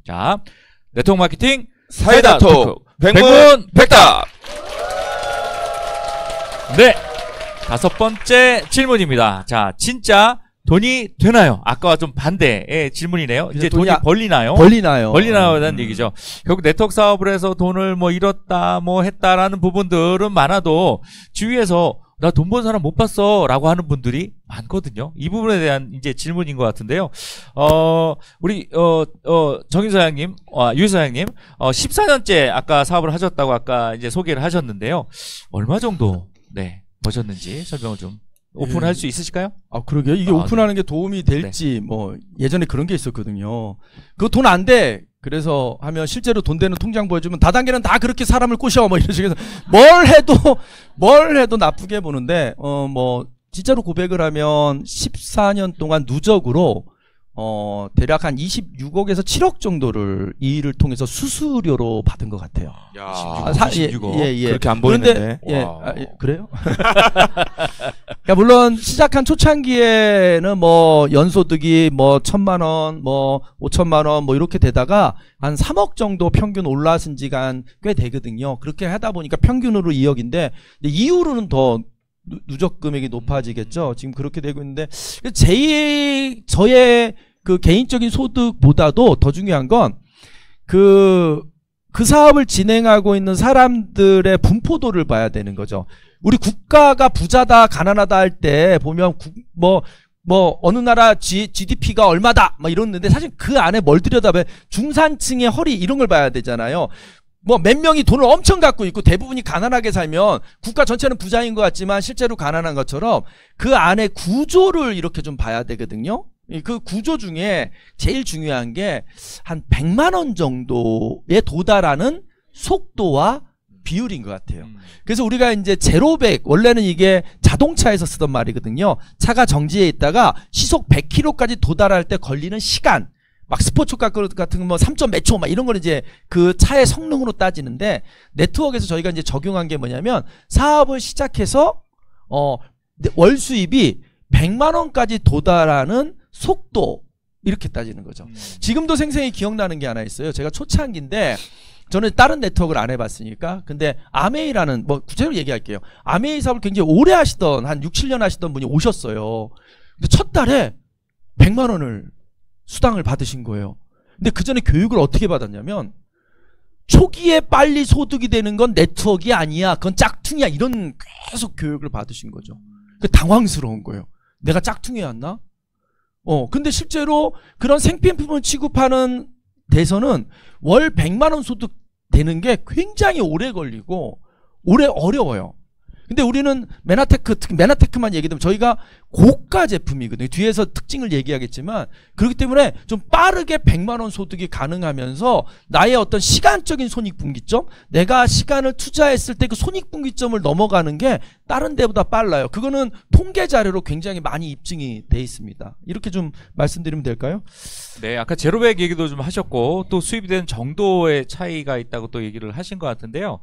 자, 네트워크 마케팅 사이다 톡 백문 백답. 네, 5번째 질문입니다. 자, 진짜 돈이 되나요? 아까와 좀 반대의 질문이네요. 이제 돈이 벌리나요? 벌리나요라는 얘기죠. 결국 네트워크 사업을 해서 돈을 뭐 잃었다, 뭐 했다라는 부분들은 많아도 주위에서 나 돈 번 사람 못 봤어 라고 하는 분들이 많거든요. 이 부분에 대한 이제 질문인 것 같은데요. 우리 정인 사장님, 유 사장님, 14년째 아까 사업을 하셨다고 아까 이제 소개를 하셨는데요. 얼마 정도 네 버셨는지 설명을 좀 오픈할 수 있으실까요? 아, 그러게요. 이게 오픈하는 게 도움이 될지, 뭐, 예전에 그런 게 있었거든요. 그거 돈 안 돼! 그래서 하면 실제로 돈 되는 통장 보여주면 다단계는 다 그렇게 사람을 꼬셔! 뭐 이런 식으로 뭘 해도 나쁘게 보는데, 뭐, 진짜로 고백을 하면 14년 동안 누적으로, 대략 한 26억에서 7억 정도를 이 일을 통해서 수수료로 받은 것 같아요. 야, 26억. 예. 그렇게 안 보이는데. 그래요? 그러니까 물론 시작한 초창기에는 뭐 연소득이 뭐 1,000만 원, 뭐 5천만 원 뭐 이렇게 되다가 한 3억 정도 평균 올라선 지가 꽤 되거든요. 그렇게 하다 보니까 평균으로 2억인데 이후로는 더 누적 금액이 높아지겠죠. 지금 그렇게 되고 있는데 저의 그 개인적인 소득보다도 더 중요한 건 그 사업을 진행하고 있는 사람들의 분포도를 봐야 되는 거죠. 우리 국가가 부자다 가난하다 할 때 보면 어느 나라 GDP가 얼마다 막 이러는데 사실 그 안에 뭘 들여다봐야 중산층의 허리 이런 걸 봐야 되잖아요. 뭐 몇 명이 돈을 엄청 갖고 있고 대부분이 가난하게 살면 국가 전체는 부자인 것 같지만 실제로 가난한 것처럼 그 안에 구조를 이렇게 좀 봐야 되거든요. 그 구조 중에 제일 중요한 게 한 100만 원 정도에 도달하는 속도와 비율인 것 같아요. 그래서 우리가 이제 제로백, 원래는 이게 자동차에서 쓰던 말이거든요. 차가 정지해 있다가 시속 100km까지 도달할 때 걸리는 시간, 막 스포츠카 같은 거 뭐 3점 몇 초 막 이런 걸 이제 그 차의 성능으로 따지는데, 네트워크에서 저희가 이제 적용한 게 뭐냐면 사업을 시작해서 월 수입이 100만 원까지 도달하는 속도, 이렇게 따지는 거죠. 지금도 생생히 기억나는 게 하나 있어요. 제가 초창기인데 저는 다른 네트워크를 안 해봤으니까. 근데 아메이라는, 뭐 구체적으로 얘기할게요. 아메이 사업을 굉장히 오래 하시던, 한 6, 7년 하시던 분이 오셨어요. 근데 첫 달에 100만 원을 수당을 받으신 거예요. 근데 그 전에 교육을 어떻게 받았냐면, 초기에 빨리 소득이 되는 건 네트워크가 아니야, 그건 짝퉁이야, 이런 계속 교육을 받으신 거죠. 그 당황스러운 거예요. 내가 짝퉁이었나? 근데 실제로 그런 생필품을 취급하는 데서는 월 100만 원 소득 되는 게 굉장히 오래 걸리고 오래 어려워요. 근데 우리는 메나테크, 특히 메나테크만 얘기하면 저희가 고가 제품이거든요. 뒤에서 특징을 얘기하겠지만, 그렇기 때문에 좀 빠르게 100만 원 소득이 가능하면서 나의 어떤 시간적인 손익분기점, 내가 시간을 투자했을 때 그 손익분기점을 넘어가는 게 다른 데보다 빨라요. 그거는 통계 자료로 굉장히 많이 입증이 돼 있습니다. 이렇게 좀 말씀드리면 될까요? 네, 아까 제로백 얘기도 좀 하셨고, 또 수입이 되는 정도의 차이가 있다고 또 얘기를 하신 것 같은데요.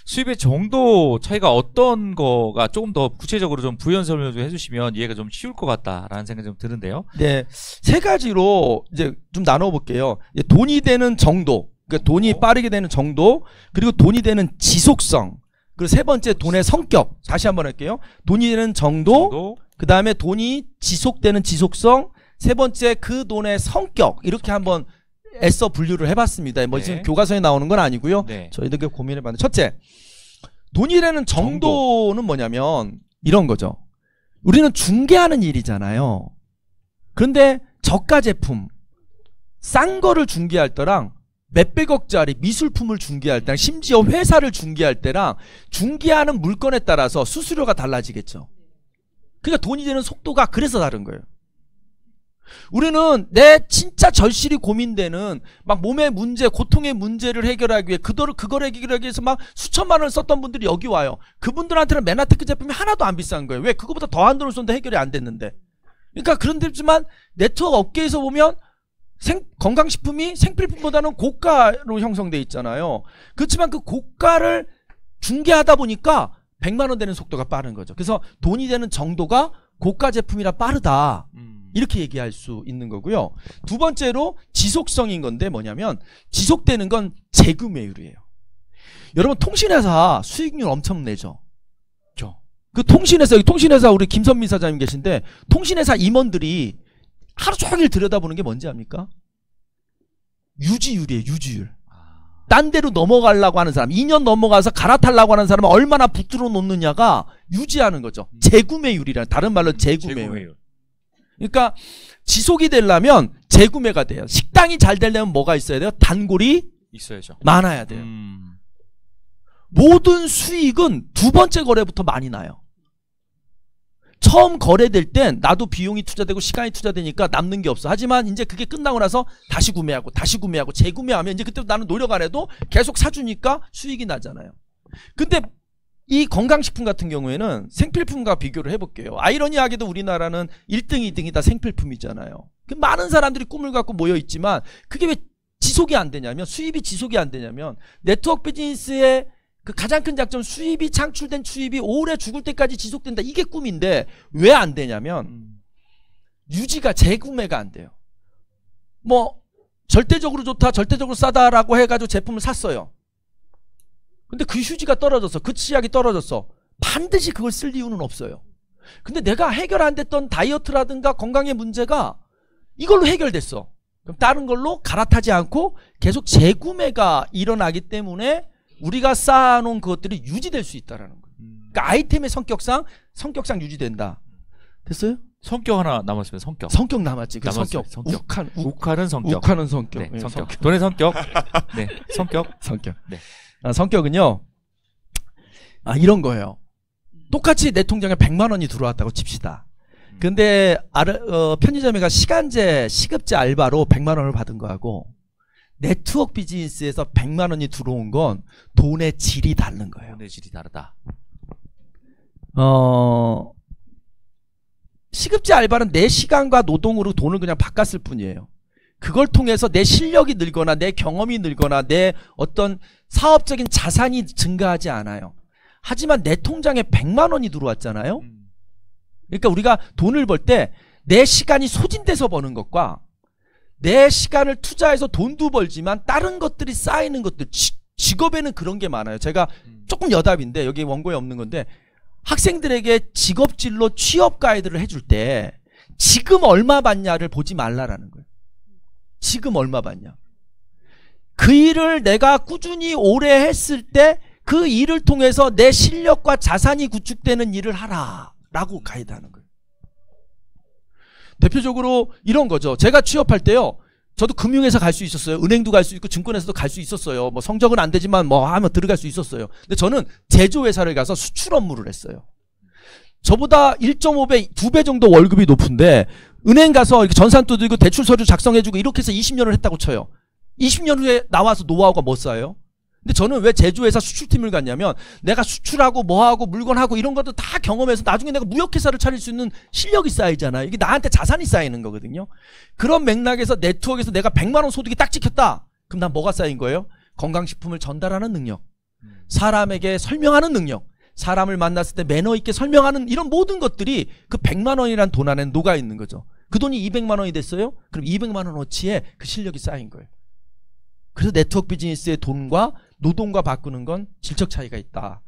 수입의 정도 차이가 어떤 거가 조금 더 구체적으로 좀 부연 설명 좀 해주시면 이해가 좀 쉬울 것 같다라는 생각이 좀 드는데요. 네, 세 가지로 이제 좀 나눠볼게요. 돈이 되는 정도, 그러니까 돈이 빠르게 되는 정도, 그리고 돈이 되는 지속성, 그리고 세 번째 돈의 성격. 다시 한번 할게요. 돈이 되는 정도. 그 다음에 돈이 지속되는 지속성, 세 번째 그 돈의 성격, 이렇게 한번 애써 분류를 해봤습니다. 뭐 지금 교과서에 나오는 건 아니고요. 저희들 고민해봤는데, 첫째, 돈이 되는 정도는 뭐냐면 이런 거죠. 우리는 중개하는 일이잖아요. 그런데 저가 제품, 싼 거를 중개할 때랑 몇백억짜리 미술품을 중개할 때랑 심지어 회사를 중개할 때랑 중개하는 물건에 따라서 수수료가 달라지겠죠. 그러니까 돈이 되는 속도가 그래서 다른 거예요. 우리는 내 진짜 절실히 고민되는 막 몸의 문제, 고통의 문제를 해결하기 위해 그걸 해결하기 위해서 막 수천만 원을 썼던 분들이 여기 와요. 그분들한테는 메나테크 제품이 하나도 안 비싼 거예요. 왜? 그거보다 더한 돈을 썼는데 해결이 안 됐는데. 그러니까 그런데지만 네트워크 업계에서 보면 건강식품이 생필품보다는 고가로 형성돼 있잖아요. 그렇지만 그 고가를 중개하다 보니까 100만 원 되는 속도가 빠른 거죠. 그래서 돈이 되는 정도가 고가 제품이라 빠르다. 이렇게 얘기할 수 있는 거고요. 두 번째로 지속성인 건데 뭐냐면 지속되는 건 재구매율이에요. 여러분 통신회사 수익률 엄청 내죠. 그 통신회사, 여기 통신회사 우리 김선민 사장님 계신데 통신회사 임원들이 하루 종일 들여다보는 게 뭔지 압니까? 유지율이에요. 유지율. 딴 데로 넘어가려고 하는 사람, 2년 넘어가서 갈아타려고 하는 사람은 얼마나 붙들어 놓느냐가 유지하는 거죠. 재구매율이라는, 다른 말로 재구매율. 그러니까 지속이 되려면 재구매가 돼요. 식당이 잘 되려면 뭐가 있어야 돼요? 단골이 있어야죠. 많아야 돼요. 모든 수익은 두 번째 거래부터 많이 나요. 처음 거래될 땐 나도 비용이 투자되고 시간이 투자되니까 남는 게 없어. 하지만 이제 그게 끝나고 나서 다시 구매하고 재구매하면 이제 그때 나는 노력 안 해도 계속 사주니까 수익이 나잖아요. 근데 이 건강식품 같은 경우에는 생필품과 비교를 해볼게요. 아이러니하게도 우리나라는 1등, 2등이 다 생필품이잖아요. 많은 사람들이 꿈을 갖고 모여있지만 그게 왜 지속이 안 되냐면, 수입이 지속이 안 되냐면, 네트워크 비즈니스의 그 가장 큰 장점, 수입이 창출된 수입이 오래 죽을 때까지 지속된다. 이게 꿈인데 왜 안 되냐면 유지가, 재구매가 안 돼요. 뭐 절대적으로 좋다, 절대적으로 싸다라고 해가지고 제품을 샀어요. 근데 그 휴지가 떨어졌어. 그 치약이 떨어졌어. 반드시 그걸 쓸 이유는 없어요. 근데 내가 해결 안 됐던 다이어트라든가 건강의 문제가 이걸로 해결됐어. 그럼 다른 걸로 갈아타지 않고 계속 재구매가 일어나기 때문에 우리가 쌓아놓은 그것들이 유지될 수 있다라는 거예요. 그러니까 아이템의 성격상 유지된다. 됐어요? 성격 하나 남았으면 성격. 성격 남았지. 그 남았어요. 성격. 욱하는 성격. 욱하는 성격. 네, 네, 성격. 돈의 성격. 네, 성격. 네. 성격은요. 이런 거예요. 똑같이 내 통장에 100만 원이 들어왔다고 칩시다. 근데 편의점에 가 시간제, 시급제 알바로 100만 원을 받은 거하고 네트워크 비즈니스에서 100만 원이 들어온 건 돈의 질이 다른 거예요. 돈의 질이 다르다. 시급제 알바는 내 시간과 노동으로 돈을 그냥 바꿨을 뿐이에요. 그걸 통해서 내 실력이 늘거나 내 경험이 늘거나 내 어떤 사업적인 자산이 증가하지 않아요. 하지만 내 통장에 100만 원이 들어왔잖아요. 그러니까 우리가 돈을 벌 때 내 시간이 소진돼서 버는 것과 내 시간을 투자해서 돈도 벌지만 다른 것들이 쌓이는 것들, 직업에는 그런 게 많아요. 제가 조금 여답인데 여기 원고에 없는 건데, 학생들에게 직업진로 취업 가이드를 해줄 때 지금 얼마 받냐를 보지 말라라는 거예요. 지금 얼마 받냐. 그 일을 내가 꾸준히 오래 했을 때 그 일을 통해서 내 실력과 자산이 구축되는 일을 하라 라고 가이드하는 거예요. 대표적으로 이런 거죠. 제가 취업할 때요, 저도 금융회사 갈 수 있었어요. 은행도 갈 수 있고 증권회사도 갈 수 있었어요. 뭐 성적은 안 되지만 뭐 하면 들어갈 수 있었어요. 근데 저는 제조회사를 가서 수출 업무를 했어요. 저보다 1.5배, 2배 정도 월급이 높은데 은행 가서 이렇게 전산도 들고 대출 서류 작성해주고 이렇게 해서 20년을 했다고 쳐요. 20년 후에 나와서 노하우가 뭐 쌓여요? 근데 저는 왜 제조회사 수출팀을 갔냐면 내가 수출하고 뭐하고 물건하고 이런 것도 다 경험해서 나중에 내가 무역회사를 차릴 수 있는 실력이 쌓이잖아요. 이게 나한테 자산이 쌓이는 거거든요. 그런 맥락에서 네트워크에서 내가 100만 원 소득이 딱 찍혔다. 그럼 난 뭐가 쌓인 거예요? 건강식품을 전달하는 능력, 사람에게 설명하는 능력, 사람을 만났을 때 매너 있게 설명하는 이런 모든 것들이 그 100만 원이란 돈 안에 녹아 있는 거죠. 그 돈이 200만 원이 됐어요? 그럼 200만 원어치의 그 실력이 쌓인 거예요. 그래서 네트워크 비즈니스의 돈과 노동과 바꾸는 건 질적 차이가 있다.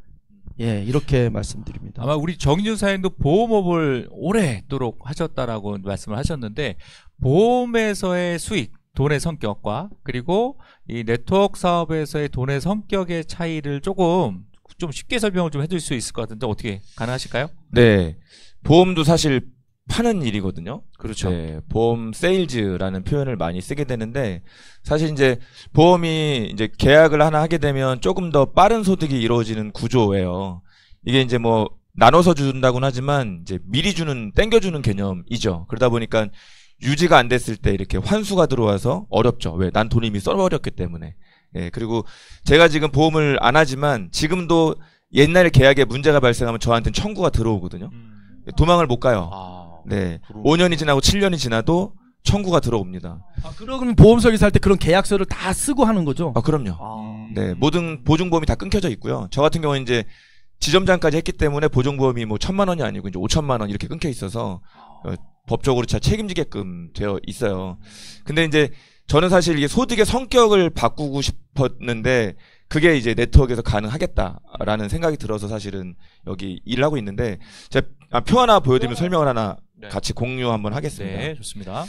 예, 이렇게 말씀드립니다. 아마 우리 정인준 사장님도 보험업을 오래도록 하셨다라고 말씀을 하셨는데, 보험에서의 수익, 돈의 성격과 그리고 이 네트워크 사업에서의 돈의 성격의 차이를 조금 좀 쉽게 설명을 좀 해줄 수 있을 것 같은데 어떻게 가능하실까요? 네, 보험도 사실 파는 일이거든요. 그렇죠. 네, 보험 세일즈라는 표현을 많이 쓰게 되는데, 사실 이제 보험이 이제 계약을 하나 하게 되면 조금 더 빠른 소득이 이루어지는 구조예요. 이게 이제 뭐 나눠서 준다고는 하지만 이제 미리 주는, 땡겨주는 개념이죠. 그러다 보니까 유지가 안 됐을 때 이렇게 환수가 들어와서 어렵죠. 왜? 난 돈이 이미 써버렸기 때문에. 예, 그리고 제가 지금 보험을 안 하지만 지금도 옛날 계약에 문제가 발생하면 저한테는 청구가 들어오거든요. 도망을 못 가요. 네, 5년이 지나고 7년이 지나도 청구가 들어옵니다. 그러면 보험 설계사 할 때 그런 계약서를 다 쓰고 하는 거죠? 그럼요. 네, 모든 보증보험이 다 끊겨져 있고요. 저 같은 경우는 이제 지점장까지 했기 때문에 보증보험이 뭐 1,000만 원이 아니고 이제 5,000만 원 이렇게 끊겨 있어서 법적으로 잘 책임지게끔 되어 있어요. 근데 이제 저는 사실 이게 소득의 성격을 바꾸고 싶었는데 그게 이제 네트워크에서 가능하겠다라는 생각이 들어서 사실은 여기 일을 하고 있는데 제가 표 하나 보여드리면 설명을 하나 같이 공유 한번 하겠습니다. 네, 좋습니다.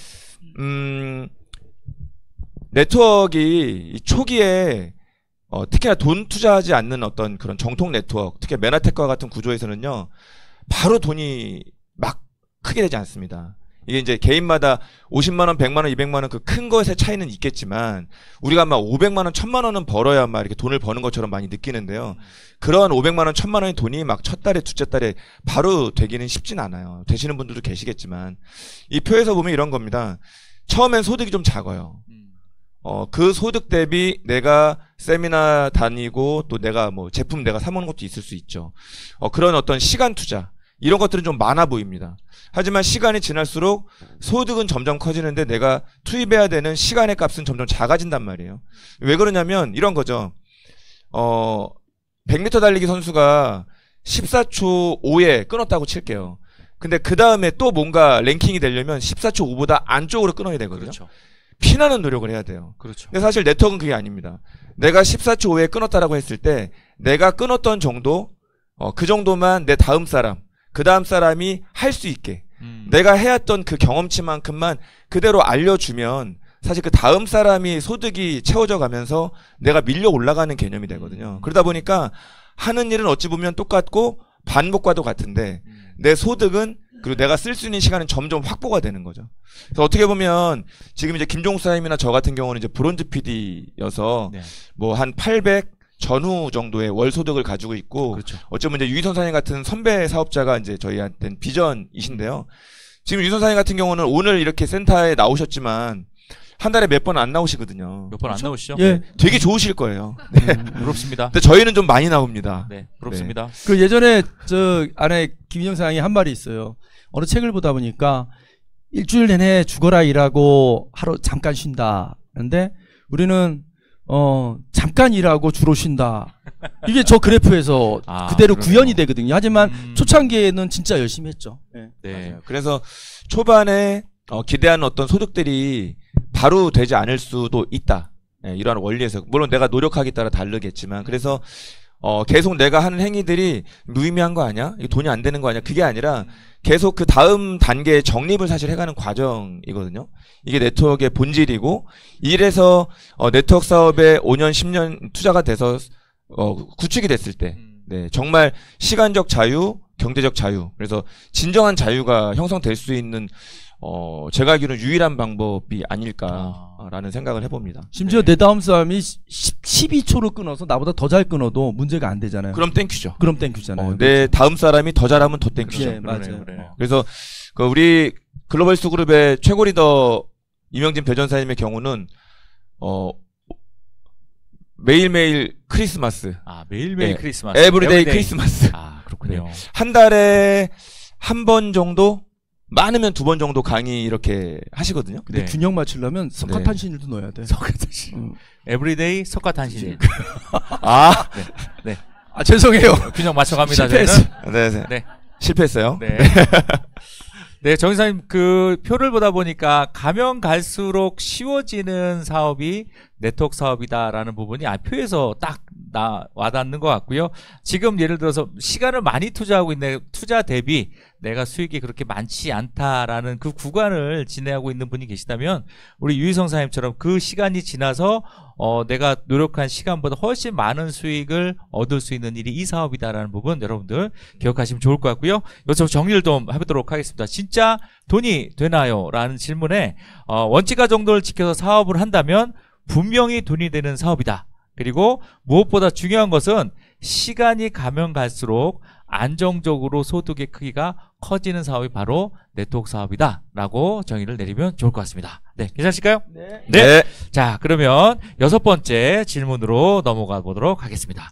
네트워크가 초기에 특히나 돈 투자하지 않는 어떤 그런 정통 네트워크, 특히 메나텍과 같은 구조에서는요, 바로 돈이 막 크게 되지 않습니다. 이게 이제 개인마다 50만 원, 100만 원, 200만 원 그 큰 것의 차이는 있겠지만 우리가 막 500만 원, 1000만 원은 벌어야 막 이렇게 돈을 버는 것처럼 많이 느끼는데요. 그러한 500만 원, 1000만 원의 돈이 막 첫 달에, 둘째 달에 바로 되기는 쉽진 않아요. 되시는 분들도 계시겠지만 이 표에서 보면 이런 겁니다. 처음엔 소득이 좀 작아요. 그 소득 대비 내가 세미나 다니고 또 내가 뭐 제품 내가 사먹는 것도 있을 수 있죠. 그런 어떤 시간 투자 이런 것들은 좀 많아 보입니다. 하지만 시간이 지날수록 소득은 점점 커지는데 내가 투입해야 되는 시간의 값은 점점 작아진단 말이에요. 왜 그러냐면 이런 거죠. 100m 달리기 선수가 14초 5에 끊었다고 칠게요. 근데 그 다음에 또 뭔가 랭킹이 되려면 14초 5보다 안쪽으로 끊어야 되거든요. 그렇죠. 피나는 노력을 해야 돼요. 그렇죠. 근데 사실 네트워크는 그게 아닙니다. 내가 14초 5에 끊었다라고 했을 때 내가 끊었던 정도, 그 정도만 내 다음 사람, 그 다음 사람이 할 수 있게 내가 해왔던 그 경험치만큼만 그대로 알려주면 사실 그 다음 사람이 소득이 채워져 가면서 내가 밀려 올라가는 개념이 되거든요. 그러다 보니까 하는 일은 어찌 보면 똑같고 반복과도 같은데 내 소득은 그리고 내가 쓸 수 있는 시간은 점점 확보가 되는 거죠. 그래서 어떻게 보면 지금 이제 김종국 사장님이나 저 같은 경우는 이제 브론즈 PD여서 네. 뭐 한 800 전후 정도의 월 소득을 가지고 있고 그렇죠. 어쩌면 이제 유희선 사장님 같은 선배 사업자가 이제 저희한테는 비전이신데요. 지금 유희선 사장님 같은 경우는 오늘 이렇게 센터에 나오셨지만 한 달에 몇 번 안 나오시거든요. 몇 번 안 나오시죠? 예. 되게 좋으실 거예요. 네. 부럽습니다. 근데 저희는 좀 많이 나옵니다. 네, 부럽습니다. 그 예전에 저 안에 김인영 사장이 한 말이 있어요. 어느 책을 보다 보니까 일주일 내내 죽어라 일하고 하루 잠깐 쉰다. 그런데 우리는 잠깐 일하고 주로 쉰다. 이게 저 그래프에서 그대로 그러네요. 구현이 되거든요. 하지만 초창기에는 진짜 열심히 했죠. 네. 네. 맞아요. 그래서 초반에 기대하는 어떤 소득들이 바로 되지 않을 수도 있다. 네, 이러한 원리에서 물론 내가 노력하기 따라 다르겠지만 그래서 계속 내가 하는 행위들이 무의미한 거 아니야? 이게 돈이 안 되는 거 아니야? 그게 아니라 계속 그 다음 단계의 정립을 사실 해가는 과정이거든요. 이게 네트워크의 본질이고 이래서 네트워크 사업에 5년, 10년 투자가 돼서 구축이 됐을 때 네, 정말 시간적 자유, 경제적 자유 그래서 진정한 자유가 형성될 수 있는 제가 알기로는 유일한 방법이 아닐까라는 생각을 해봅니다. 심지어 내 다음 사람이 12초로 끊어서 나보다 더 잘 끊어도 문제가 안 되잖아요. 그럼 땡큐죠. 그럼 땡큐잖아요. 내 다음 사람이 더 잘하면 더 땡큐죠. 예, 맞아요. 그래서 우리 글로벌 수그룹의 최고 리더 이명진 배전사님의 경우는 매일매일 크리스마스. 매일매일 네. 크리스마스. 에브리데이 크리스마스. 그렇군요. 네. 한 달에 한 번 정도 많으면 2번 정도 강의 이렇게 하시거든요. 근데 네. 균형 맞추려면 석가탄신일도 넣어야 돼. 석가탄신. 에브리데이 석가탄신일. 네. 죄송해요. 균형 맞춰갑니다. 실패했어. 네. 실패했어요. 네. 네, 정 이사님 그 표를 보다 보니까 가면 갈수록 쉬워지는 사업이 네트워크 사업이다라는 부분이 표에서 딱 와닿는 것 같고요. 지금 예를 들어서 시간을 많이 투자하고 있는 투자 대비 내가 수익이 그렇게 많지 않다라는 그 구간을 지내하고 있는 분이 계시다면 우리 유희성 사장님처럼 그 시간이 지나서 내가 노력한 시간보다 훨씬 많은 수익을 얻을 수 있는 일이 이 사업이다라는 부분 여러분들 기억하시면 좋을 것 같고요. 여기서 정리를 좀 해보도록 하겠습니다. 진짜 돈이 되나요? 라는 질문에 원칙과 정도를 지켜서 사업을 한다면 분명히 돈이 되는 사업이다. 그리고 무엇보다 중요한 것은 시간이 가면 갈수록 안정적으로 소득의 크기가 커지는 사업이 바로 네트워크 사업이다 라고 정의를 내리면 좋을 것 같습니다. 네, 괜찮으실까요? 네. 자, 그러면 6번째 질문으로 넘어가 보도록 하겠습니다.